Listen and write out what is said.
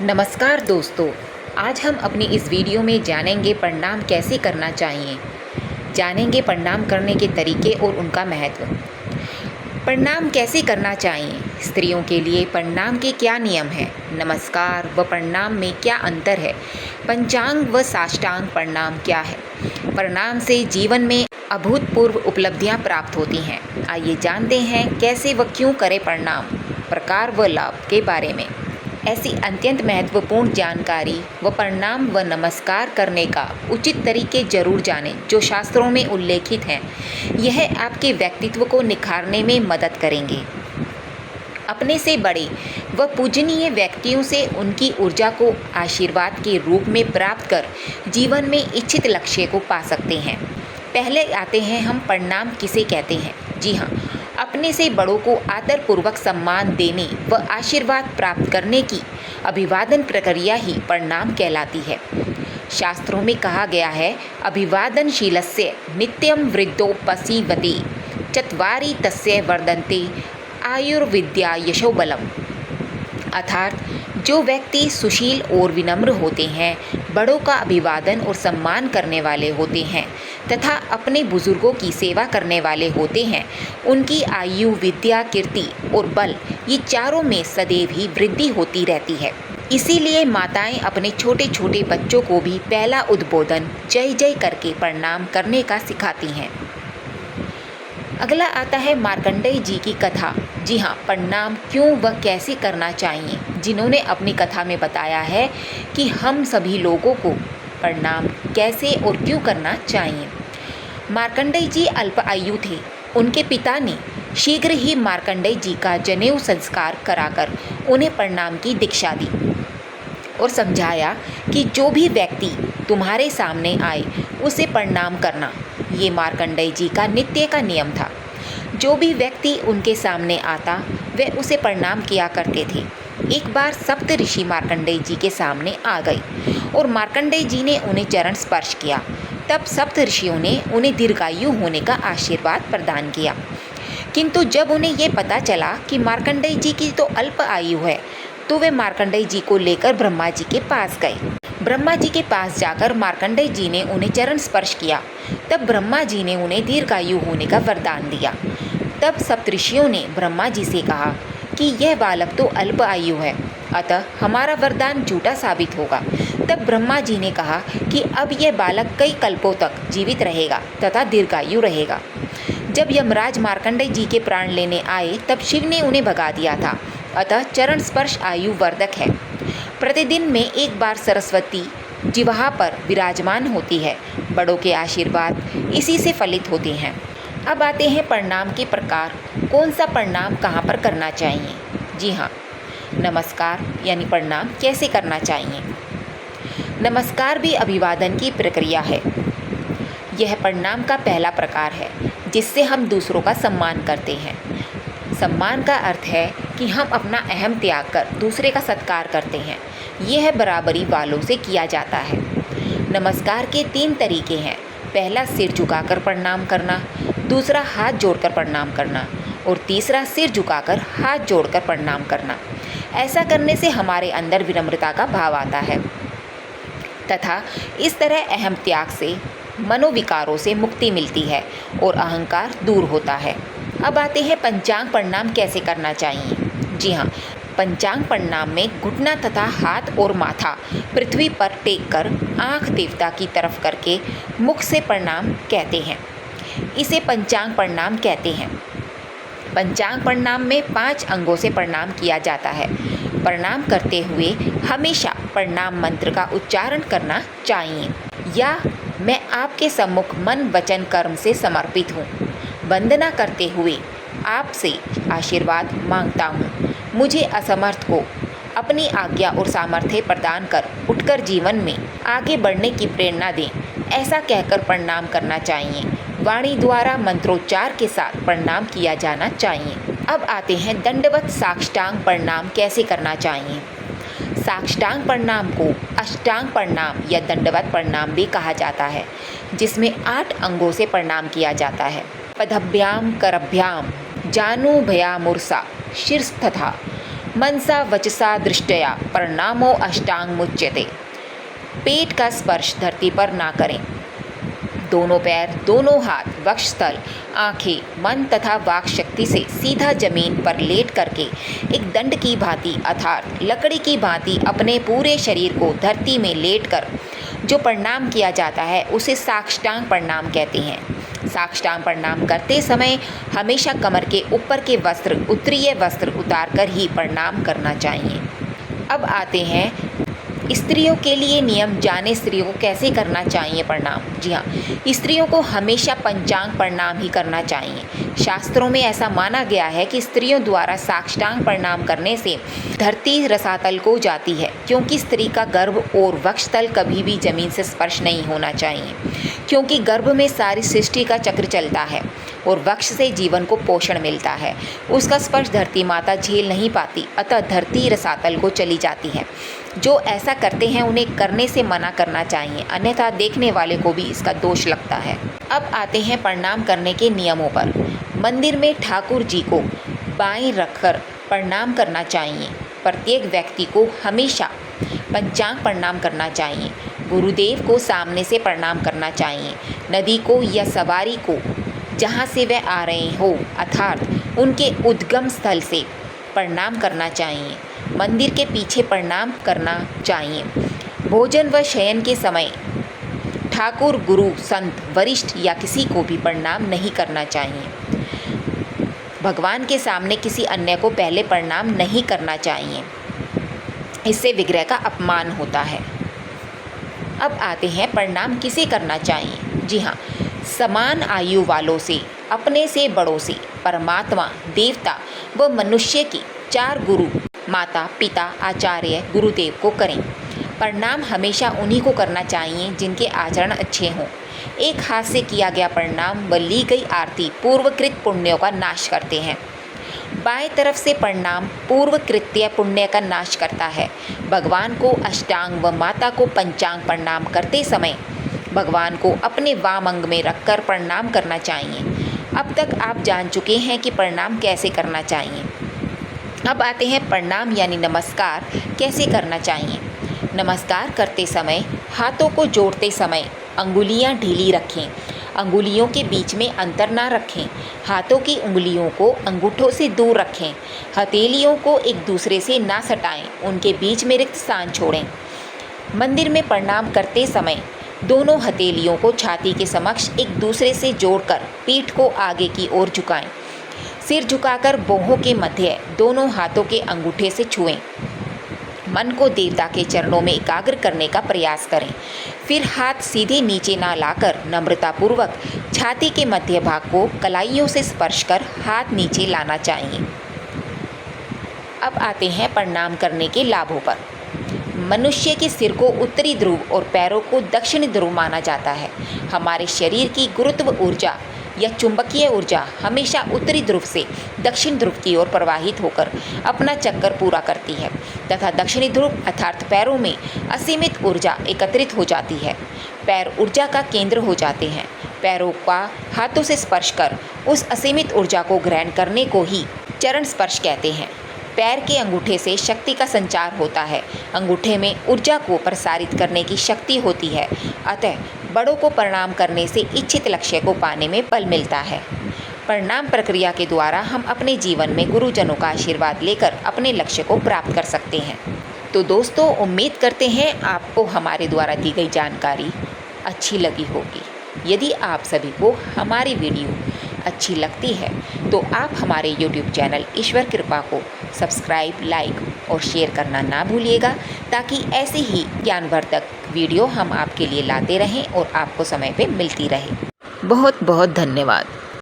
नमस्कार दोस्तों, आज हम अपनी इस वीडियो में जानेंगे प्रणाम कैसे करना चाहिए। जानेंगे प्रणाम करने के तरीके और उनका महत्व। प्रणाम कैसे करना चाहिए? स्त्रियों के लिए प्रणाम के क्या नियम हैं? नमस्कार व प्रणाम में क्या अंतर है? पंचांग व साष्टांग प्रणाम क्या है? प्रणाम से जीवन में अभूतपूर्व उपलब्धियां प्राप्त होती हैं। आइए जानते हैं कैसे व क्यों करें प्रणाम, प्रकार व लाभ के बारे में। ऐसी अत्यंत महत्वपूर्ण जानकारी व प्रणाम व नमस्कार करने का उचित तरीके जरूर जानें जो शास्त्रों में उल्लेखित हैं। यह आपके व्यक्तित्व को निखारने में मदद करेंगे। अपने से बड़े व पूजनीय व्यक्तियों से उनकी ऊर्जा को आशीर्वाद के रूप में प्राप्त कर जीवन में इच्छित लक्ष्य को पा सकते हैं। पहले आते हैं हम प्रणाम किसे कहते हैं। जी हाँ, अपने से बड़ों को आदरपूर्वक सम्मान देने व आशीर्वाद प्राप्त करने की अभिवादन प्रक्रिया ही प्रणाम कहलाती है। शास्त्रों में कहा गया है, अभिवादनशीलस्य नित्यं वृद्धोपसीवते चत्वारि तस्य वर्धन्ते आयुर्विद्या यशोबलम। अर्थात जो व्यक्ति सुशील और विनम्र होते हैं, बड़ों का अभिवादन और सम्मान करने वाले होते हैं तथा अपने बुजुर्गों की सेवा करने वाले होते हैं, उनकी आयु, विद्या, कीर्ति और बल ये चारों में सदैव ही वृद्धि होती रहती है। इसीलिए माताएं अपने छोटे छोटे बच्चों को भी पहला उद्बोधन जय जय करके प्रणाम करने का सिखाती हैं। अगला आता है मार्कंडेय जी की कथा। जी हाँ, प्रणाम क्यों व कैसे करना चाहिए, जिन्होंने अपनी कथा में बताया है कि हम सभी लोगों को प्रणाम कैसे और क्यों करना चाहिए। मार्कंडेय जी अल्प आयु थे। उनके पिता ने शीघ्र ही मार्कंडेय जी का जनेऊ संस्कार कराकर उन्हें प्रणाम की दीक्षा दी और समझाया कि जो भी व्यक्ति तुम्हारे सामने आए उसे प्रणाम करना। ये मार्कंडेय जी का नित्य का नियम था। जो भी व्यक्ति उनके सामने आता वे उसे प्रणाम किया करते थे। एक बार सप्त ऋषि मार्कंडेय जी के सामने आ गए और मार्कंडेय जी ने उन्हें चरण स्पर्श किया। तब सप्त ऋषियों ने उन्हें दीर्घायु होने का आशीर्वाद प्रदान किया। किंतु जब उन्हें ये पता चला कि मार्कंडेय जी की तो अल्प आयु है, तो वे मार्कंडेय जी को लेकर ब्रह्मा जी के पास गए। ब्रह्मा जी के पास जाकर मार्कंडेय जी ने उन्हें चरण स्पर्श किया। तब ब्रह्मा जी ने उन्हें दीर्घायु होने का वरदान दिया। तब सप्तऋषियों ने ब्रह्मा जी से कहा कि यह बालक तो अल्प आयु है, अतः हमारा वरदान झूठा साबित होगा। तब ब्रह्मा जी ने कहा कि अब यह बालक कई कल्पों तक जीवित रहेगा तथा दीर्घायु रहेगा। जब यमराज मार्कंडेय जी के प्राण लेने आए तब शिव ने उन्हें भगा दिया था, अतः चरण स्पर्श आयु वर्धक है। प्रतिदिन में एक बार सरस्वती जिह्वा पर विराजमान होती है। बड़ों के आशीर्वाद इसी से फलित होते हैं। अब आते हैं प्रणाम के प्रकार। कौन सा प्रणाम कहाँ पर करना चाहिए? जी हाँ, नमस्कार यानी प्रणाम कैसे करना चाहिए। नमस्कार भी अभिवादन की प्रक्रिया है। यह प्रणाम का पहला प्रकार है जिससे हम दूसरों का सम्मान करते हैं। सम्मान का अर्थ है कि हम अपना अहम त्याग कर दूसरे का सत्कार करते हैं। यह बराबरी वालों से किया जाता है। नमस्कार के 3 तरीके हैं। पहला सिर झुकाकर प्रणाम करना, दूसरा हाथ जोड़कर प्रणाम करना और तीसरा सिर झुकाकर हाथ जोड़कर प्रणाम करना। ऐसा करने से हमारे अंदर विनम्रता का भाव आता है तथा इस तरह अहम त्याग से मनोविकारों से मुक्ति मिलती है और अहंकार दूर होता है। अब आते हैं पंचांग प्रणाम कैसे करना चाहिए। जी हाँ, पंचांग प्रणाम में घुटना तथा हाथ और माथा पृथ्वी पर टेक कर आँख देवता की तरफ करके मुख से प्रणाम कहते हैं। इसे पंचांग प्रणाम कहते हैं। पंचांग प्रणाम में 5 अंगों से प्रणाम किया जाता है। प्रणाम करते हुए हमेशा प्रणाम मंत्र का उच्चारण करना चाहिए या मैं आपके सम्मुख मन वचन कर्म से समर्पित हूँ। वंदना करते हुए आपसे आशीर्वाद मांगता हूँ। मुझे असमर्थ को अपनी आज्ञा और सामर्थ्य प्रदान कर उठकर जीवन में आगे बढ़ने की प्रेरणा दें। ऐसा कहकर प्रणाम करना चाहिए। वाणी द्वारा मंत्रोच्चार के साथ प्रणाम किया जाना चाहिए। अब आते हैं दंडवत साष्टांग प्रणाम कैसे करना चाहिए। साष्टांग प्रणाम को अष्टांग प्रणाम या दंडवत प्रणाम भी कहा जाता है, जिसमें 8 अंगों से प्रणाम किया जाता है। पदभ्याम करभ्याम जानुभयामुर्सा शीर्षतथा मनसा वचसा दृष्टया प्रणामो अष्टांग मुच्यते। पेट का स्पर्श धरती पर ना करें। दोनों पैर, दोनों हाथ, वक्षस्थल, आंखें, मन तथा वाक शक्ति से सीधा जमीन पर लेट करके एक दंड की भांति अर्थात लकड़ी की भांति अपने पूरे शरीर को धरती में लेट कर जो प्रणाम किया जाता है उसे साष्टांग प्रणाम कहते हैं। साष्टांग प्रणाम करते समय हमेशा कमर के ऊपर के वस्त्र, उत्तरीय वस्त्र उतार कर ही प्रणाम करना चाहिए। अब आते हैं स्त्रियों के लिए नियम, जाने स्त्रियों को कैसे करना चाहिए प्रणाम। जी हाँ, स्त्रियों को हमेशा पंचांग प्रणाम ही करना चाहिए। शास्त्रों में ऐसा माना गया है कि स्त्रियों द्वारा साष्टांग प्रणाम करने से धरती रसातल को जाती है, क्योंकि स्त्री का गर्भ और वक्षस्थल कभी भी जमीन से स्पर्श नहीं होना चाहिए, क्योंकि गर्भ में सारी सृष्टि का चक्र चलता है और वक्ष से जीवन को पोषण मिलता है। उसका स्पर्श धरती माता झेल नहीं पाती, अतः धरती रसातल को चली जाती है। जो ऐसा करते हैं उन्हें करने से मना करना चाहिए, अन्यथा देखने वाले को भी इसका दोष लगता है। अब आते हैं प्रणाम करने के नियमों पर। मंदिर में ठाकुर जी को बाएं रखकर प्रणाम करना चाहिए। प्रत्येक व्यक्ति को हमेशा पंचांग प्रणाम करना चाहिए। गुरुदेव को सामने से प्रणाम करना चाहिए। नदी को या सवारी को जहाँ से वह आ रहे हो अर्थात उनके उद्गम स्थल से प्रणाम करना चाहिए। मंदिर के पीछे प्रणाम करना चाहिए। भोजन व शयन के समय ठाकुर, गुरु, संत, वरिष्ठ या किसी को भी प्रणाम नहीं करना चाहिए। भगवान के सामने किसी अन्य को पहले प्रणाम नहीं करना चाहिए, इससे विग्रह का अपमान होता है। अब आते हैं प्रणाम किसे करना चाहिए। जी हाँ, समान आयु वालों से, अपने से बड़ों से, परमात्मा, देवता व मनुष्य की 4 गुरु, माता, पिता, आचार्य, गुरुदेव को करें। प्रणाम हमेशा उन्हीं को करना चाहिए जिनके आचरण अच्छे हों। एक हाथ से किया गया प्रणाम व ली गई आरती पूर्वकृत पुण्यों का नाश करते हैं। बाएं तरफ से प्रणाम पूर्वकृत्य पुण्य का नाश करता है। भगवान को अष्टांग व माता को पंचांग प्रणाम करते समय भगवान को अपने वाम अंग में रखकर प्रणाम करना चाहिए। अब तक आप जान चुके हैं कि प्रणाम कैसे करना चाहिए। अब आते हैं प्रणाम यानी नमस्कार कैसे करना चाहिए। नमस्कार करते समय हाथों को जोड़ते समय अंगुलियां ढीली रखें। अंगुलियों के बीच में अंतर ना रखें। हाथों की उंगलियों को अंगूठों से दूर रखें। हथेलियों को एक दूसरे से ना सटाएं, उनके बीच में रिक्त स्थान छोड़ें। मंदिर में प्रणाम करते समय दोनों हथेलियों को छाती के समक्ष एक दूसरे से जोड़कर पीठ को आगे की ओर झुकाएं। सिर झुकाकर बाहों के मध्य दोनों हाथों के अंगूठे से छुएं। मन को देवता के चरणों में एकाग्र करने का प्रयास करें। फिर हाथ सीधे नीचे ना लाकर नम्रतापूर्वक छाती के मध्य भाग को कलाइयों से स्पर्श कर हाथ नीचे लाना चाहिए। अब आते हैं प्रणाम करने के लाभों पर। मनुष्य के सिर को उत्तरी ध्रुव और पैरों को दक्षिणी ध्रुव माना जाता है। हमारे शरीर की गुरुत्व ऊर्जा या चुंबकीय ऊर्जा हमेशा उत्तरी ध्रुव से दक्षिण ध्रुव की ओर प्रवाहित होकर अपना चक्कर पूरा करती है तथा दक्षिणी ध्रुव अर्थात पैरों में असीमित ऊर्जा एकत्रित हो जाती है। पैर ऊर्जा का केंद्र हो जाते हैं। पैरों का हाथों से स्पर्श कर उस असीमित ऊर्जा को ग्रहण करने को ही चरण स्पर्श कहते हैं। पैर के अंगूठे से शक्ति का संचार होता है। अंगूठे में ऊर्जा को प्रसारित करने की शक्ति होती है, अतः बड़ों को प्रणाम करने से इच्छित लक्ष्य को पाने में बल मिलता है। प्रणाम प्रक्रिया के द्वारा हम अपने जीवन में गुरुजनों का आशीर्वाद लेकर अपने लक्ष्य को प्राप्त कर सकते हैं। तो दोस्तों, उम्मीद करते हैं आपको हमारे द्वारा दी गई जानकारी अच्छी लगी होगी। यदि आप सभी को हमारी वीडियो अच्छी लगती है तो आप हमारे YouTube चैनल ईश्वर कृपा को सब्सक्राइब, लाइक और शेयर करना ना भूलिएगा, ताकि ऐसे ही ज्ञानवर्धक वीडियो हम आपके लिए लाते रहें और आपको समय पे मिलती रहे। बहुत बहुत धन्यवाद।